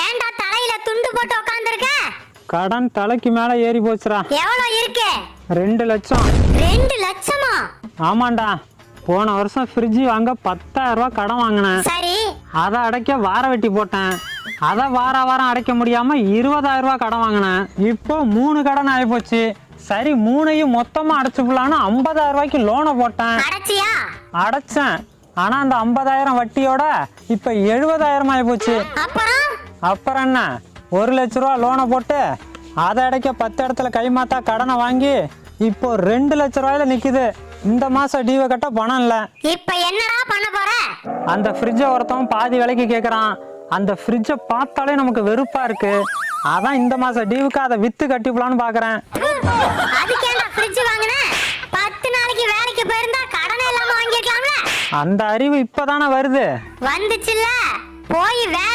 ஏன்டா தலையில துண்டு போட்டு உட்கார்ந்திருக்க? கடன் தலைக்கு மேல ஏறி போச்சுடா. எவ்வளவு இருக்கு? 2 லட்சம். 2 லட்சமா? ஆமாண்டா. போன வருஷம் ஃப்ரிட்ஜ் வாங்க 10,000 ரூபாய் கடன் வாங்கினேன். சரி. அதை அடைக்க வார வெட்டி போட்டேன். அதை வாரம் அடைக்க முடியாம 20,000 ரூபாய் கடன் வாங்கினேன். இப்போ 3 கடன் ஆகி போச்சு. சரி 3ஐயும் மொத்தமா அடைச்சுக்கலான்னு 50,000 ரூபாய்க்கு லோனை போட்டேன். அடைச்சியா? அடைச்சேன். ஆனா அந்த 50,000 வட்டியோட இப்ப 70,000 ஆகி போச்சு. அப்புறம் என்ன, 1 லட்ச ரூபா லோனை போட்டு அதை அடைக்க 10 இடத்துல கைமாத்தா கடனை வாங்கி இப்போ 2 லட்ச ரூபாயில நிக்குது. இந்த மாசம் டியூவை கட்ட பணம் இல்ல. இப்ப என்னடா பண்ண போற? அந்த ஃப்ரிட்ஜை ஒருத்தவன் பாதி விலைக்கு கேக்குறான். அந்த ஃப்ரிட்ஜை பார்த்தாலே நமக்கு வெறுப்பா இருக்கு. அதான் இந்த மாசம் டியூவுக்கு அதை வித்து கட்டிப்பலான்னு பாக்குறேன். அதுக்கேண்டா ஃப்ரிட்ஜ் வாங்குன? 10 நாளைக்கு வேலைக்கு போயிருந்தா கடனே இல்லாம வாங்கிக்கலாம்ல. அந்த அறிவு இப்பதானே வருது. வந்துச்சுல்ல, போய் வேலை